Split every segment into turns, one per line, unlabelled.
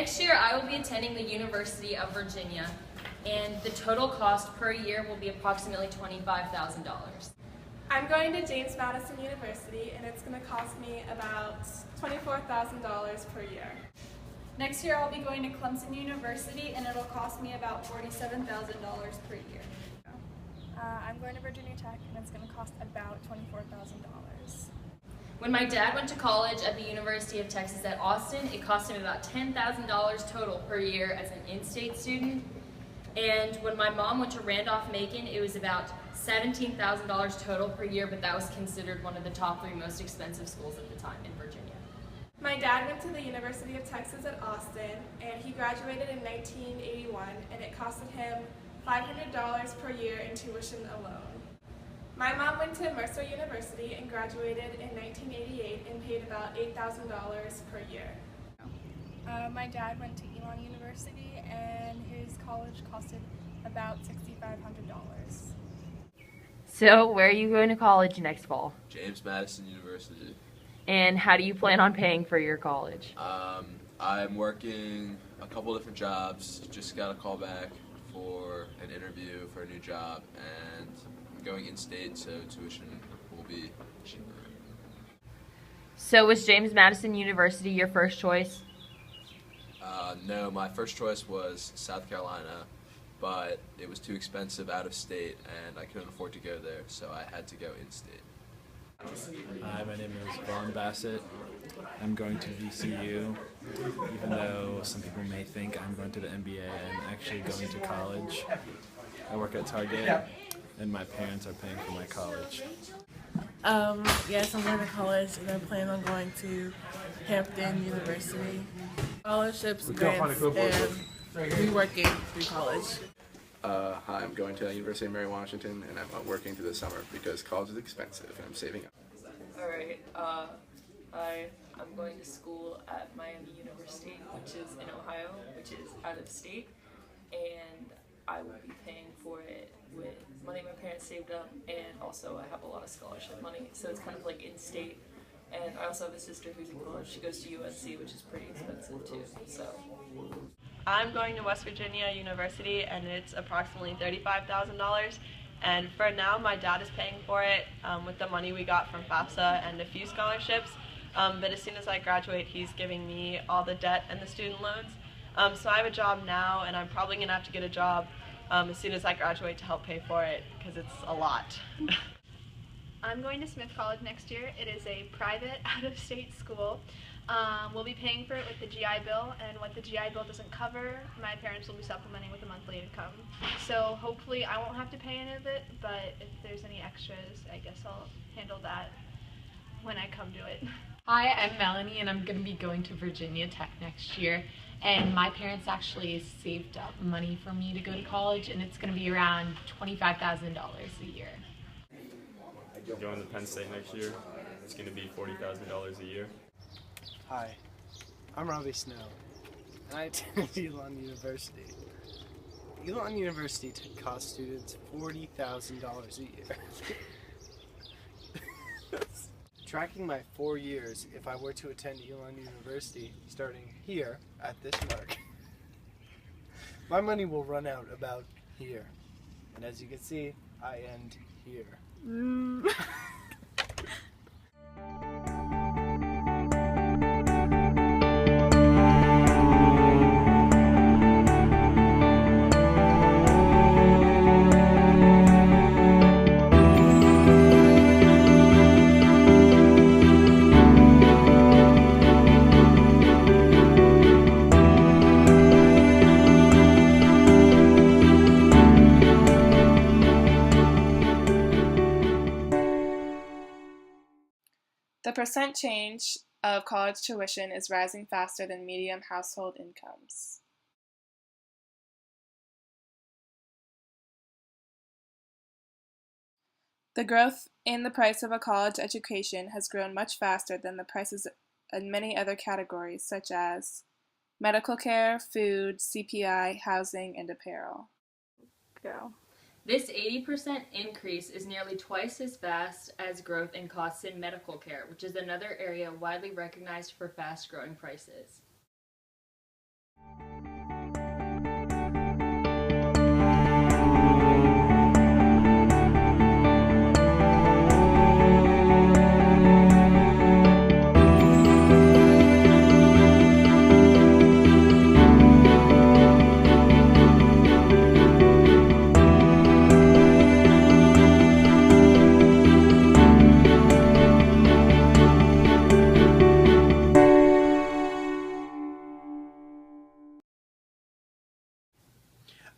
Next year, I will be attending the University of Virginia, and the total cost per year will be approximately $25,000.
I'm going to James Madison University, and it's going to cost me about $24,000 per year.
Next year I'll be going to Clemson University, and it'll cost me about $47,000 per year.
I'm going to Virginia Tech, and it's going to cost about $24,000.
When my dad went to college at the University of Texas at Austin, it cost him about $10,000 total per year as an in-state student. And when my mom went to Randolph-Macon, it was about $17,000 total per year, but that was considered one of the top 3 most expensive schools at the time in Virginia.
My dad went to the University of Texas at Austin, and he graduated in 1981, and it costed him $500 per year in tuition alone. My mom went to Mercer University and graduated in 1988 and paid about $8,000 per year.
My dad went to Elon University, and his college costed about $6,500.
So, where are you going to college next fall?
James Madison University.
And how do you plan on paying for your college?
I'm working a couple different jobs. Just got a call back for an interview for a new job, and I'm going in-state, so tuition will be cheaper.
So, was James Madison University your first choice?
No, my first choice was South Carolina, but it was too expensive out of state, and I couldn't afford to go there, so I had to go in-state.
Hi, my name is Vaughn Bassett. I'm going to VCU, even though some people may think I'm going to the MBA. I'm actually going to college. I work at Target, and my parents are paying for my college.
Yes, I'm going to college, and I plan on going to Hampton University. Scholarships, grants, and reworking through college.
Hi, I'm going to the University of Mary Washington, and I'm working through the summer because college is expensive, and I'm saving up.
Alright, I'm going to school at Miami University, which is in Ohio, which is out of state, and I will be paying for it with money my parents saved up, and also I have a lot of scholarship money, so it's kind of like in-state. And I also have a sister who's in college. She goes to UNC, which is pretty expensive too, so.
I'm going to West Virginia University, and it's approximately $35,000. And for now, my dad is paying for it with the money we got from FAFSA and a few scholarships. But as soon as I graduate, he's giving me all the debt and the student loans. So I have a job now, and I'm probably going to have to get a job as soon as I graduate to help pay for it, because it's a lot.
I'm going to Smith College next year. It is a private, out-of-state school. We'll be paying for it with the GI Bill, and what the GI Bill doesn't cover, my parents will be supplementing with a monthly income. So hopefully I won't have to pay any of it, but if there's any extras, I guess I'll handle that when I come to it.
Hi, I'm Melanie, and I'm going to be going to Virginia Tech next year. And my parents actually saved up money for me to go to college, and it's going to be around $25,000 a year.
Going to Penn State next year. It's going to be $40,000 a year.
Hi, I'm Robbie Snow, and I attend Elon University. Elon University costs students $40,000 a year. Tracking my 4 years, if I were to attend Elon University, starting here at this mark, my money will run out about here. And as you can see, I end here.
The percent change of college tuition is rising faster than median household incomes. The growth in the price of a college education has grown much faster than the prices in many other categories, such as medical care, food, CPI, housing, and apparel.
Go.
This 80% increase is nearly twice as fast as growth in costs in medical care, which is another area widely recognized for fast-growing prices.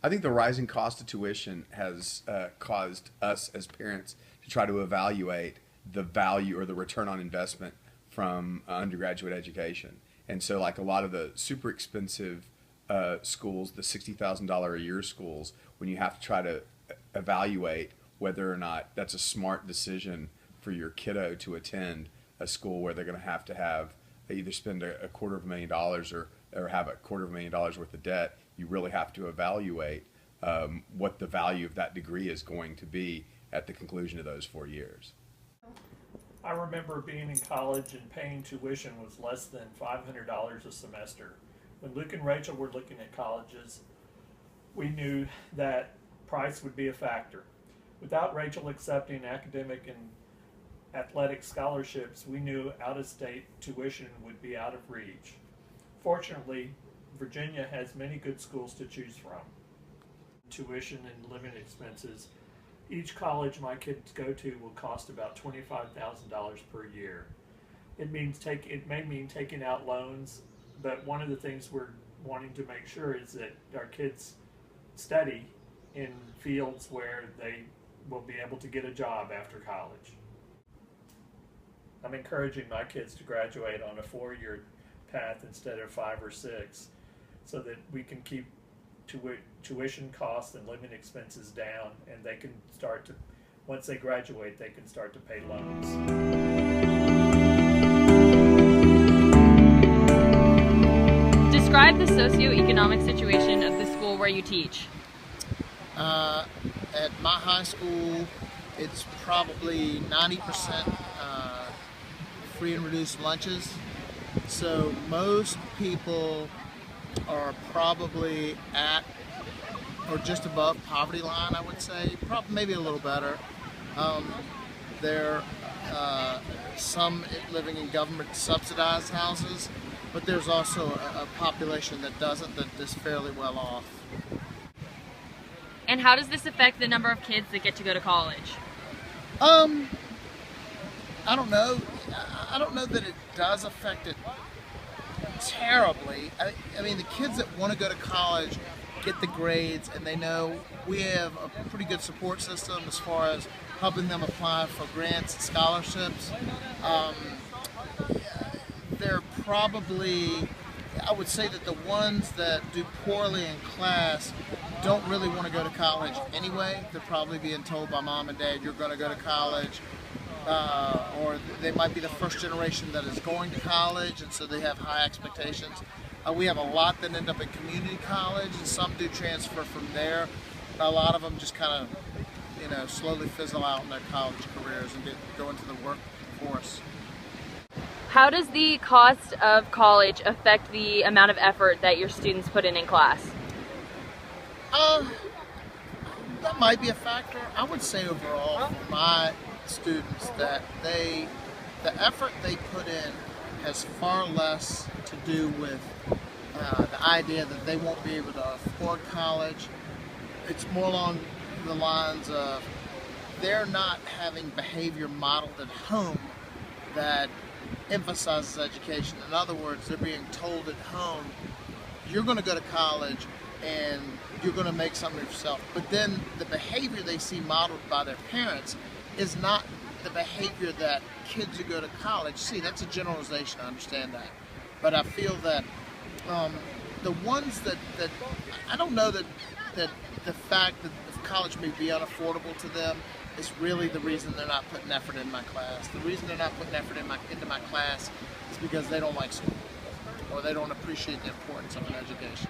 I think the rising cost of tuition has caused us as parents to try to evaluate the value or the return on investment from undergraduate education. And so like a lot of the super expensive schools, the $60,000 a year schools, when you have to try to evaluate whether or not that's a smart decision for your kiddo to attend a school where they're going to have either spend a $250,000 or have $250,000 worth of debt, you really have to evaluate what the value of that degree is going to be at the conclusion of those 4 years.
I remember being in college and paying tuition was less than $500 a semester. When Luke and Rachel were looking at colleges, we knew that price would be a factor. Without Rachel accepting academic and athletic scholarships, we knew out-of-state tuition would be out of reach. Fortunately, Virginia has many good schools to choose from. Tuition and living expenses. Each college my kids go to will cost about $25,000 per year. It may mean taking out loans, but one of the things we're wanting to make sure is that our kids study in fields where they will be able to get a job after college. I'm encouraging my kids to graduate on a 4-year path instead of 5 or 6, so that we can keep tuition costs and living expenses down, and they can start to, once they graduate, they can start to pay loans.
Describe the socioeconomic situation of the school where you teach.
At my high school, it's probably 90% free and reduced lunches. So most people are probably at or just above poverty line, I would say. Probably maybe a little better. There are some living in government subsidized houses, but there's also a population that doesn't, that is fairly well off.
And how does this affect the number of kids that get to go to college?
I don't know. I don't know that it does affect it terribly. I mean, the kids that want to go to college get the grades, and they know we have a pretty good support system as far as helping them apply for grants and scholarships. They're probably, I would say that the ones that do poorly in class don't really want to go to college anyway. They're probably being told by mom and dad, you're going to go to college. Or they might be the first generation that is going to college, and so they have high expectations. We have a lot that end up in community college, and some do transfer from there. A lot of them just kind of, slowly fizzle out in their college careers and go into the workforce.
How does the cost of college affect the amount of effort that your students put in class?
That might be a factor. I would say overall for my students that the effort they put in has far less to do with the idea that they won't be able to afford college. It's more along the lines of they're not having behavior modeled at home that emphasizes education. In other words, they're being told at home, you're going to go to college and you're going to make something of yourself. But then the behavior they see modeled by their parents is not the behavior that kids who go to college see. That's a generalization, I understand that. But I feel that the ones that I don't know that the fact that college may be unaffordable to them is really the reason they're not putting effort in my class. The reason they're not putting effort into my class is because they don't like school, or they don't appreciate the importance of an education.